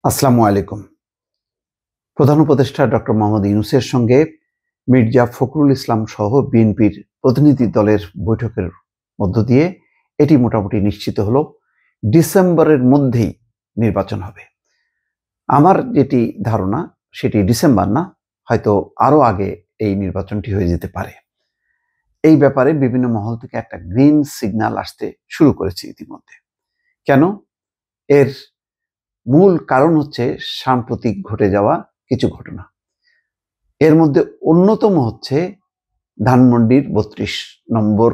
আসসালামু আলাইকুম। প্রধান উপদেষ্টা ডক্টর মোহাম্মদ ইউনূসের সঙ্গে মির্জা ফখরুল ইসলাম সহ বিএনপির প্রতিনিধি দলের বৈঠকের মধ্য দিয়ে এটি মোটামুটি নিশ্চিত হলো ডিসেম্বরের মধ্যেই নির্বাচন হবে। আমার যেটি ধারণা সেটি ডিসেম্বর না, হয়তো আরও আগে এই নির্বাচনটি হয়ে যেতে পারে। এই ব্যাপারে বিভিন্ন মহল থেকে একটা গ্রিন সিগন্যাল আসতে শুরু করেছে ইতিমধ্যে। কেন? এর মূল কারণ হচ্ছে সাম্প্রতিক ঘটে যাওয়া কিছু ঘটনা। এর মধ্যে অন্যতম হচ্ছে ধানমন্ডির ৩২ নম্বর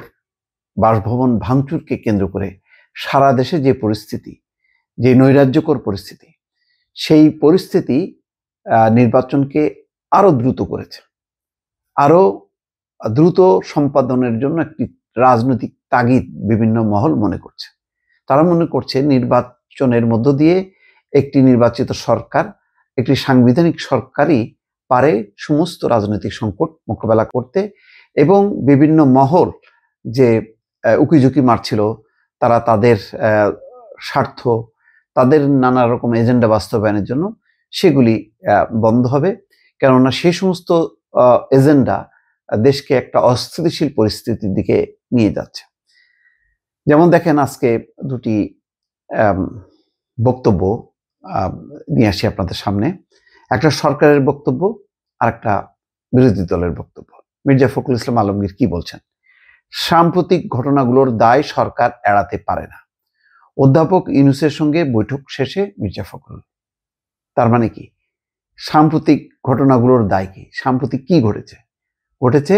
বাসভবন ভাঙচুরকে কেন্দ্র করে সারা দেশে যে পরিস্থিতি, যে নৈরাজ্যকর পরিস্থিতি, সেই পরিস্থিতি নির্বাচনকে আরো দ্রুত করেছে, আরো দ্রুত সম্পাদনের জন্য একটি রাজনৈতিক তাগিদ বিভিন্ন মহল মনে করছে। তারা মনে করছে নির্বাচনের মধ্য দিয়ে একটি নির্বাচিত সরকার, একটি সাংবিধানিক সরকারই পারে সমস্ত রাজনৈতিক সংকট মোকাবেলা করতে, এবং বিভিন্ন মহল যে উকিঝুঁকি মারছিল, তারা তাদের স্বার্থ, তাদের নানা রকম এজেন্ডা বাস্তবায়নের জন্য সেগুলি বন্ধ হবে। কেননা সে সমস্ত এজেন্ডা দেশকে একটা অস্থিতিশীল পরিস্থিতির দিকে নিয়ে যাচ্ছে। যেমন দেখেন, আজকে দুটি বক্তব্য নিয়ে আসি আপনাদের সামনে। একটা সরকারের বক্তব্য আর একটা বিরোধী দলের বক্তব্য। মির্জা ফখরুল ইসলাম আলমগীর কি বলছেন? সাম্প্রতিক ঘটনাগুলোর দায় সরকার এড়াতে পারে না। অধ্যাপক ইউনূসের সঙ্গে বৈঠক শেষে মির্জা ফখরুল। তার মানে কি? সাম্প্রতিক ঘটনাগুলোর দায় কি? সাম্প্রতিক কি ঘটেছে? ঘটেছে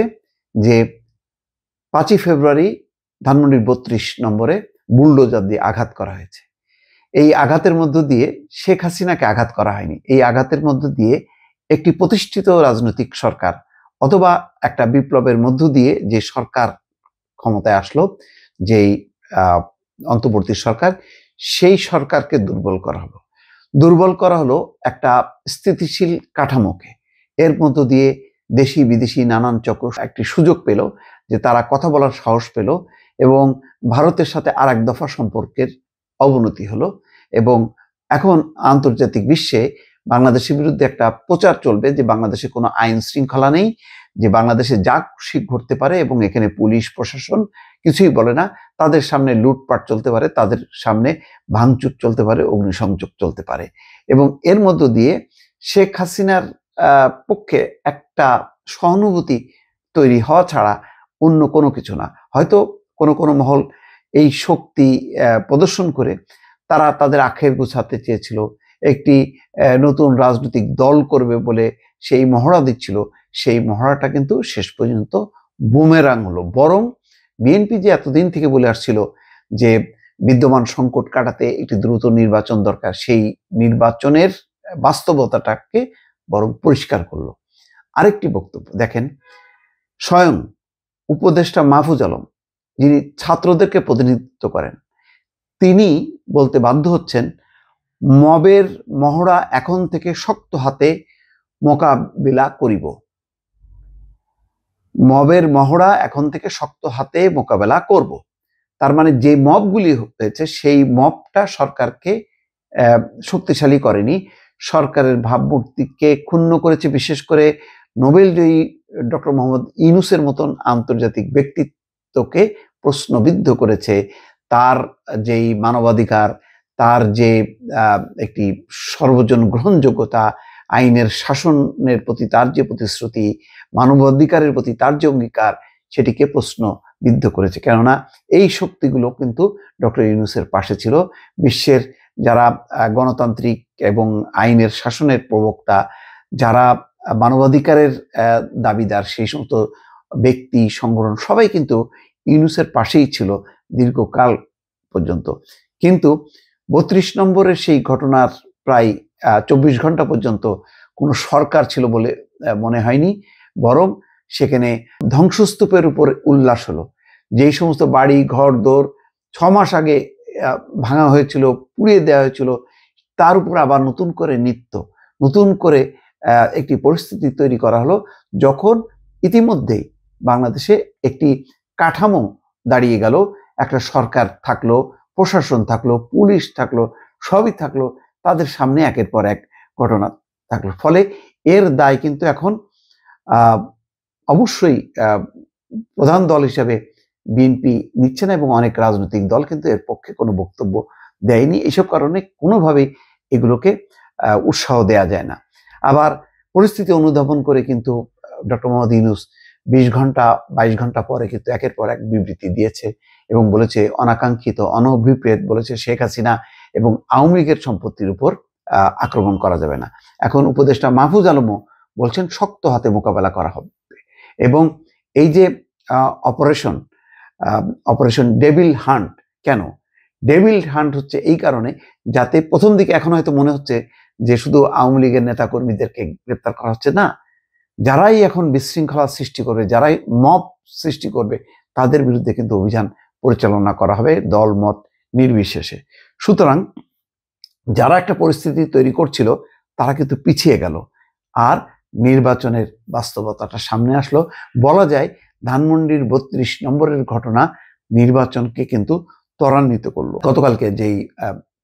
যে 5ই ফেব্রুয়ারি ধানমন্ডির 32 নম্বরে বুলডোজার দিয়ে আঘাত করা হয়েছে। এই আঘাতের মধ্য দিয়ে শেখ হাসিনাকে আঘাত করা হয়নি। এই আঘাতের মধ্য দিয়ে একটি প্রতিষ্ঠিত রাজনৈতিক সরকার অথবা একটা বিপ্লবের মধ্য দিয়ে যে সরকার ক্ষমতায় আসলো, যেই অন্তর্বর্তী সরকার, সেই সরকারকে দুর্বল করা হলো। দুর্বল করা হলো একটা স্থিতিশীল কাঠামোকে। এর মধ্য দিয়ে দেশি বিদেশি নানান চক্র একটি সুযোগ পেল যে তারা কথা বলার সাহস পেল, এবং ভারতের সাথে আর এক দফা সম্পর্কের অবনতি হলো। এবং এখন আন্তর্জাতিক বিশ্বে বাংলাদেশের বিরুদ্ধে একটা প্রচার চলবে যে বাংলাদেশে কোনো আইন শৃঙ্খলা নেই, যে বাংলাদেশে যা খুশি ঘটতে পারে, এবং এখানে পুলিশ প্রশাসন কিছুই বলে না। তাদের সামনে লুটপাট চলতে পারে, তাদের সামনে ভাঙচুর চলতে পারে, অগ্নিসংযোগ চলতে পারে। এবং এর মধ্য দিয়ে শেখ হাসিনার পক্ষে একটা সহানুভূতি তৈরি হওয়া ছাড়া অন্য কোনো কিছু না। হয়তো কোনো কোনো মহল এই শক্তি প্রদর্শন করে তারা তাদের আখের গুছাতে চেয়েছিল, একটি নতুন রাজনৈতিক দল করবে বলে সেই মহড়া দিচ্ছিল। সেই মহড়াটা কিন্তু শেষ পর্যন্ত বুমেরাং হলো। বরং বিএনপি যে এতদিন থেকে বলে আসছিল যে বিদ্যমান সংকট কাটাতে একটি দ্রুত নির্বাচন দরকার, সেই নির্বাচনের বাস্তবতাটাকে বরং পরিষ্কার করলো। আরেকটি বক্তব্য দেখেন, স্বয়ং উপদেষ্টা মাহফুজ আলম, যিনি ছাত্রদেরকে প্রতিনিধিত্ব করেন, তিনি বলতে বাধ্য হচ্ছেন মবের মহড়া এখন থেকে শক্ত হাতে মোকাবিলা করিব। মবের মহড়া এখন থেকে শক্ত হাতে মোকাবেলা করব। তার মানে যে মবগুলি হয়েছে সেই মবটা সরকারকে শক্তিশালী করেনি, সরকারের ভাবমূর্তিকে ক্ষুণ্ণ করেছে। বিশেষ করে নোবেলজয়ী ডক্টর মোহাম্মদ ইউনূসের মতন আন্তর্জাতিক ব্যক্তিত্বকে প্রশ্নবিদ্ধ করেছে। তার যেই মানবাধিকার, তার যে একটি সর্বজন গ্রহণযোগ্যতা, আইনের শাসনের প্রতি তার যে প্রতিশ্রুতি, মানবাধিকারের প্রতি তার যে অঙ্গীকার, সেটিকে প্রশ্নবিদ্ধ করেছে। কেননা এই শক্তিগুলো কিন্তু ডক্টর ইউনূসের পাশে ছিল। বিশ্বের যারা গণতান্ত্রিক এবং আইনের শাসনের প্রবক্তা, যারা মানবাধিকারের দাবিদার, সেই সমস্ত ব্যক্তি সংগঠন সবাই কিন্তু ইউনূসের পাশেই ছিল দীর্ঘকাল পর্যন্ত। কিন্তু 32 নম্বরের সেই ঘটনার প্রায় 24 ঘন্টা পর্যন্ত কোনো সরকার ছিল বলে মনে হয়নি, বরং সেখানে ধ্বংসস্তূপের উপর উল্লাস হলো। যেই সমস্ত বাড়ি ঘর দোর 6 মাস আগে ভাঙা হয়েছিল, পুড়িয়ে দেওয়া হয়েছিল, তার উপর আবার নতুন করে নতুন করে একটি পরিস্থিতি তৈরি করা হলো, যখন ইতিমধ্যেই বাংলাদেশে একটি কাঠামো দাঁড়িয়ে গেল, একটা সরকার থাকলো, প্রশাসন থাকলো, পুলিশ থাকলো, সবই থাকলো, তাদের সামনে একের পর এক ঘটনা থাকলো। ফলে এর দায় কিন্তু এখন অবশ্যই প্রধান দল হিসেবে বিএনপি নিচ্ছে না, এবং অনেক রাজনৈতিক দল কিন্তু এর পক্ষে কোনো বক্তব্য দেয়নি। এসব কারণে কোনোভাবেই এগুলোকে উৎসাহ দেয়া যায় না। আবার পরিস্থিতি অনুধাবন করে কিন্তু ডক্টর মোহাম্মদ ইউনূস 20 ঘন্টা 22 ঘন্টা পরে কিন্তু একের পর এক বিবৃতি দিয়েছে এবং বলেছে অনাকাঙ্ক্ষিত অনভিপ্রেত বলেছে শেখ হাসিনা এবং আওয়ামী লীগের সম্পত্তির উপর আক্রমণ করা যাবে না। এখন উপদেষ্টা মাহফুজ আলমও বলছেন শক্ত হাতে মোকাবেলা করা হবে। এবং এই যে অপারেশন ডেভিল হান্ট, কেন ডেভিল হান্ট হচ্ছে এই কারণে, যাতে প্রথম দিকে এখন হয়তো মনে হচ্ছে যে শুধু আওয়ামী লীগের নেতাকর্মীদেরকে গ্রেপ্তার করা হচ্ছে, না, যারাই এখন বিশৃঙ্খলা সৃষ্টি করবে, যারাই মব সৃষ্টি করবে, তাদের বিরুদ্ধে কিন্তু অভিযান পরিচালনা করা হবে দল মত নির্বিশেষে। সুতরাং যারা একটা পরিস্থিতি তৈরি করছিল তারা কিন্তু পিছিয়ে গেল, আর নির্বাচনের বাস্তবতাটা সামনে আসলো। বলা যায় ধানমন্ডির 32 নম্বরের ঘটনা নির্বাচনকে কিন্তু ত্বরান্বিত করলো। গতকালকে যেই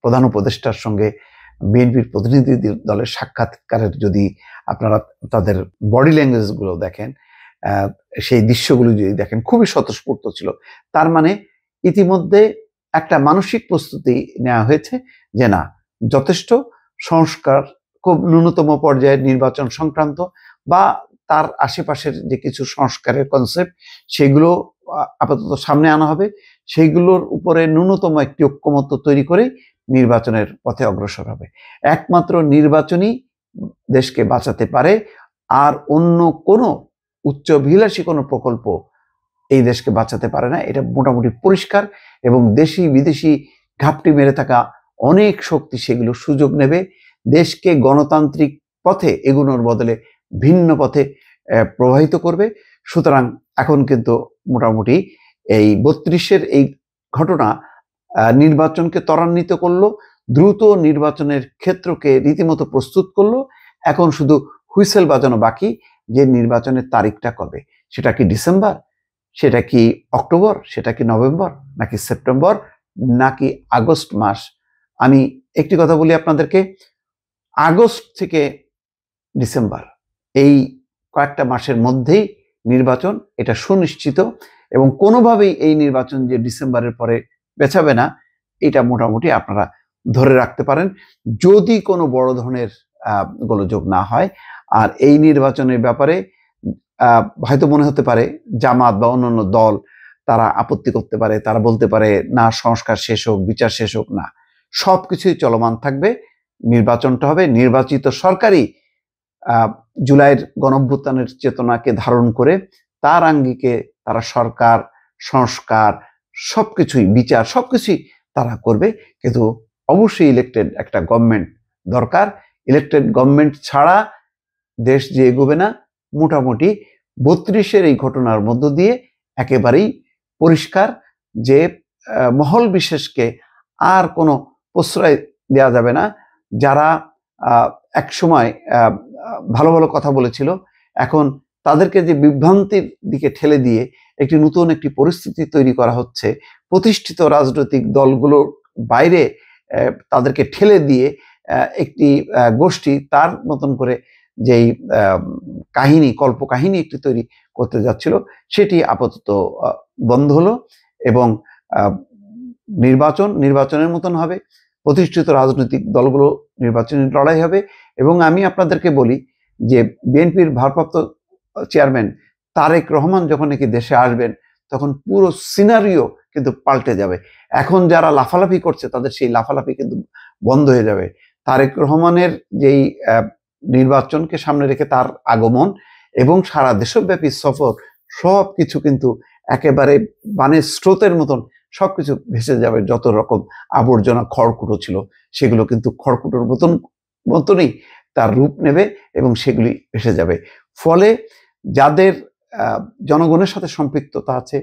প্রধান উপদেষ্টার সঙ্গে বিএনপির প্রতিনিধি দলের সাক্ষাৎকারের যদি আপনারা তাদের বডি ল্যাঙ্গুয়েজগুলো দেখেন, সেই দৃশ্যগুলো যদি দেখেন, খুবই স্বতঃস্ফূর্ত ছিল। তার মানে ইতিমধ্যে একটা মানসিক প্রস্তুতি নেওয়া হয়েছে যে না, যথেষ্ট সংস্কার, খুব ন্যূনতম পর্যায়ের নির্বাচন সংক্রান্ত বা তার আশেপাশের যে কিছু সংস্কারের কনসেপ্ট, সেগুলো আপাতত সামনে আনা হবে। সেইগুলোর উপরে ন্যূনতম একটি ঐক্যমত্য তৈরি করে নির্বাচনের পথে অগ্রসর হবে। একমাত্র নির্বাচনই দেশকে বাঁচাতে পারে, আর অন্য কোনো উচ্চাভিলাষী কোনো প্রকল্প এই দেশকে বাঁচাতে পারে না। এটা মোটামুটি পরিষ্কার। এবং দেশি বিদেশি ঘাপটি মেরে থাকা অনেক শক্তি সেগুলো সুযোগ নেবে, দেশকে গণতান্ত্রিক পথে এগুনোর বদলে ভিন্ন পথে প্রবাহিত করবে। সুতরাং এখন কিন্তু মোটামুটি এই 32-এর এই ঘটনা নির্বাচনকে ত্বরান্বিত করলো, দ্রুত নির্বাচনের ক্ষেত্রকে রীতিমতো প্রস্তুত করলো। এখন শুধু হুইসেল বাজানো বাকি, যে নির্বাচনের তারিখটা কবে, সেটা কি ডিসেম্বর, সেটা কি অক্টোবর, সেটা কি নভেম্বর, নাকি সেপ্টেম্বর, নাকি আগস্ট মাস। আমি একটি কথা বলি আপনাদেরকে, আগস্ট থেকে ডিসেম্বর এই কয়েকটা মাসের মধ্যেই নির্বাচন, এটা সুনিশ্চিত। এবং কোনোভাবেই এই নির্বাচন যে ডিসেম্বরের পরে পেছাবে না, এটা মোটামুটি আপনারা ধরে রাখতে পারেন, যদি কোনো বড় ধরনের গোলযোগ না হয়। আর এই নির্বাচনের ব্যাপারে হয়তো মনে হতে পারে জামাত বা অন্যান্য দল তারা আপত্তি করতে পারে, তারা বলতে পারে না সংস্কার শেষ হোক, বিচার শেষ হোক, না, সবকিছুই চলমান থাকবে। নির্বাচনটা হবে, নির্বাচিত সরকারই জুলাইয়ের গণঅভ্যুত্থানের চেতনাকে ধারণ করে তার আঙ্গিকে তারা সরকার, সংস্কার, সবকিছুই, বিচার, সবকিছুই তারা করবে। কিন্তু অবশ্যই ইলেক্টেড একটা গভর্নমেন্ট দরকার। ইলেক্টেড গভর্নমেন্ট ছাড়া দেশ যে এগোবে না। মোটামুটি 32-এর এই ঘটনার মধ্য দিয়ে একেবারেই পরিষ্কার যে মহল বিশেষকে আর কোনো প্রশ্রয় দেওয়া যাবে না। যারা এক সময় ভালো ভালো কথা বলেছিল, এখন তাদেরকে যে বিভ্রান্তির দিকে ঠেলে দিয়ে একটি নতুন একটি পরিস্থিতি তৈরি করা হচ্ছে, প্রতিষ্ঠিত রাজনৈতিক দলগুলোর বাইরে তাদেরকে ঠেলে দিয়ে একটি গোষ্ঠী তার মতন করে যেই কাহিনী, কল্পকাহিনী একটি তৈরি করতে যাচ্ছিল, সেটি আপাতত বন্ধ হলো। এবং নির্বাচনের মতন হবে, প্রতিষ্ঠিত রাজনৈতিক দলগুলো নির্বাচনী লড়াই হবে। এবং আমি আপনাদেরকে বলি যে বিএনপির ভারপ্রাপ্ত চেয়ারম্যান তারেক রহমান যখন নাকি দেশে আসবেন, তখন পুরো সিনারিও কিন্তু পাল্টে যাবে। এখন যারা লাফালাফি করছে তাদের সেই লাফালাফি কিন্তু বন্ধ হয়ে যাবে। তারেক রহমানের যেই নির্বাচনকে সামনে রেখে তার আগমন এবং সারা দেশব্যাপী সফর, সব কিছু কিন্তু একেবারে বানের স্রোতের মতন সবকিছু ভেসে যাবে। যত রকম আবর্জনা, খড়কুটো ছিল, সেগুলো কিন্তু খড়কুটোর মতনই তার রূপ নেবে এবং সেগুলি ভেসে যাবে। ফলে যাদের জনগণের সাথে সম্পৃক্ততা আছে,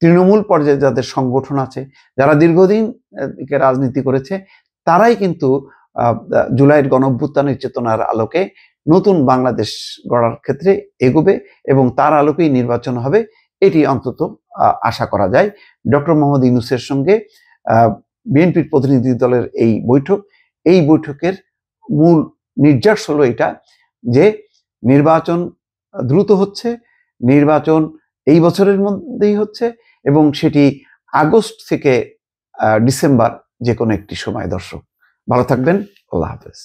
তৃণমূল পর্যায়ে যাদের সংগঠন আছে, যারা দীর্ঘদিন রাজনীতি করেছে, তারাই কিন্তু জুলাইয়ের গণঅভ্যুত্থানের চেতনার আলোকে নতুন বাংলাদেশ গড়ার ক্ষেত্রে এগোবে এবং তার আলোকেই নির্বাচন হবে, এটি অন্তত আশা করা যায়। ডক্টর মোহাম্মদ ইউনূসের সঙ্গে বিএনপির প্রতিনিধি দলের এই বৈঠক, এই বৈঠকের মূল নির্যাস হলো এটা যে নির্বাচন দ্রুত হচ্ছে, নির্বাচন এই বছরের মধ্যেই হচ্ছে এবং সেটি আগস্ট থেকে ডিসেম্বর যে কোনো একটি সময়। দর্শক ভালো থাকবেন, আল্লাহ হাফেজ।